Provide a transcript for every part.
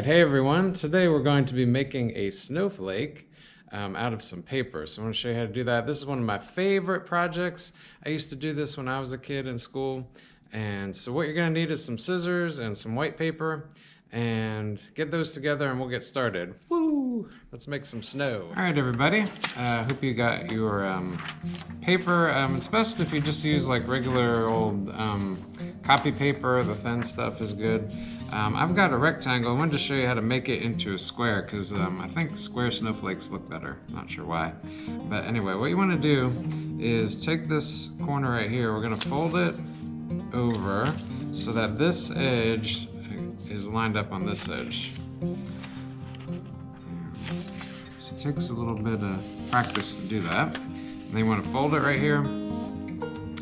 hey everyone. Today we're going to be making a snowflake out of some paper. So I want to show you how to do that. This is one of my favorite projects. I used to do this when I was a kid in school. And so what you're going to need is some scissors and some white paper, and get those together and we'll get started. Woo! Let's make some snow. All right, everybody. Hope you got your paper. It's best if you just use like regular old copy paper. The thin stuff is good. I've got a rectangle. I wanted to show you how to make it into a square because I think square snowflakes look better. Not sure why. But anyway, what you want to do is take this corner right here. We're going to fold it over so that this edge is lined up on this edge. So it takes a little bit of practice to do that. And then you want to fold it right here.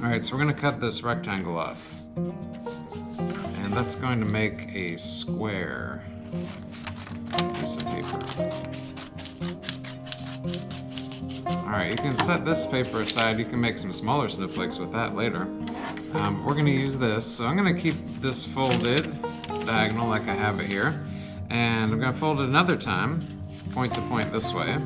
Alright, so we're going to cut this rectangle off. And that's going to make a square piece of paper. Alright, you can set this paper aside. You can make some smaller snowflakes with that later. We're going to use this. So I'm going to keep this folded diagonal like I have it here, and I'm going to fold it another time, point to point this way.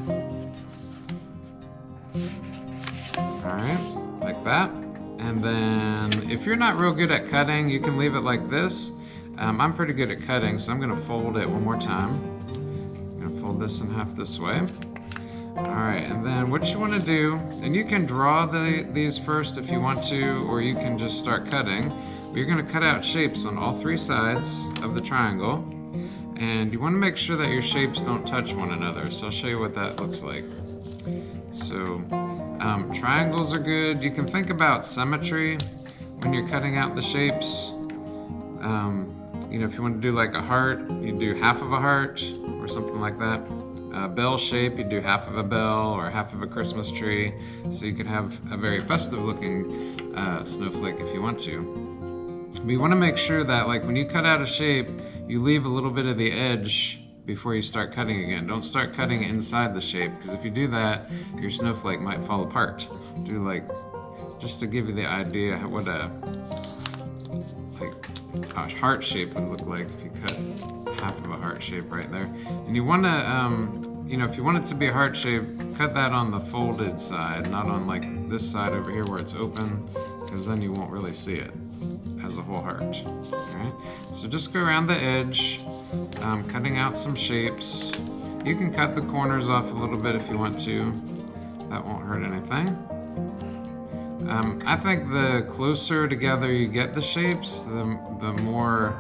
Alright, like that. And then if you're not real good at cutting, you can leave it like this. I'm pretty good at cutting, so I'm going to fold it one more time. I'm going to fold this in half this way. Alright, and then what you want to do, and you can draw these first if you want to, or you can just start cutting. You're going to cut out shapes on all three sides of the triangle, and you want to make sure that your shapes don't touch one another. So I'll show you what that looks like. So triangles are good. You can think about symmetry when you're cutting out the shapes. You know, if you want to do like a heart, you do half of a heart or something like that. A bell shape, you do half of a bell or half of a Christmas tree. So you can have a very festive looking snowflake if you want to. But you want to make sure that like when you cut out a shape, you leave a little bit of the edge before you start cutting again. Don't start cutting inside the shape, because if you do that, your snowflake might fall apart. Do like, just to give you the idea what a heart shape would look like if you cut half of a heart shape right there. And you want to, you know, if you want it to be a heart shape, cut that on the folded side, not on like this side over here where it's open, because then you won't really see it as a whole heart. Alright, so just go around the edge, cutting out some shapes. You can cut the corners off a little bit if you want to. That won't hurt anything. I think the closer together you get the shapes, the more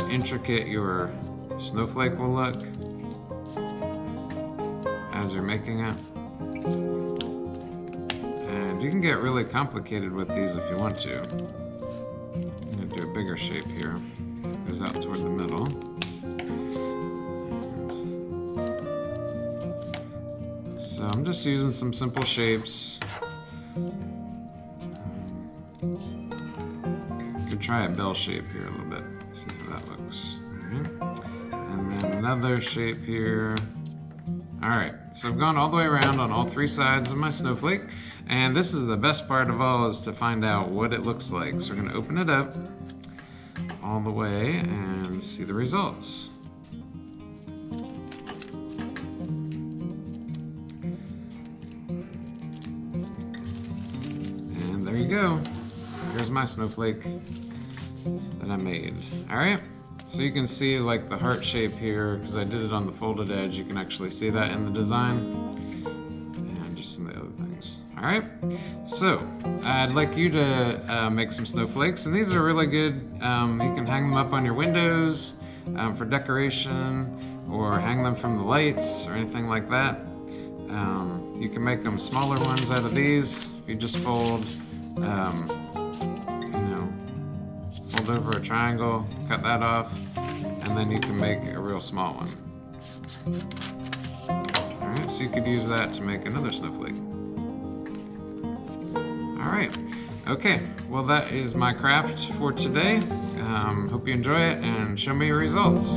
intricate your snowflake will look as you're making it. And you can get really complicated with these if you want to. I'm going to do a bigger shape here. Goes out toward the middle. So I'm just using some simple shapes. Could try a bell shape here a little bit. Let's see how that looks. And then another shape here. Alright, so I've gone all the way around on all three sides of my snowflake, and this is the best part of all, is to find out what it looks like. So we're going to open it up all the way and see the results. And there you go. Here's my snowflake that I made. Alright, so you can see like the heart shape here, because I did it on the folded edge. You can actually see that in the design, and just some of the other things. Alright, so I'd like you to make some snowflakes, and these are really good. You can hang them up on your windows for decoration, or hang them from the lights or anything like that. You can make them smaller ones out of these. If you just fold fold over a triangle, cut that off, and then you can make a real small one. Alright, so you could use that to make another snowflake. Alright, okay, well that is my craft for today. Hope you enjoy it and show me your results.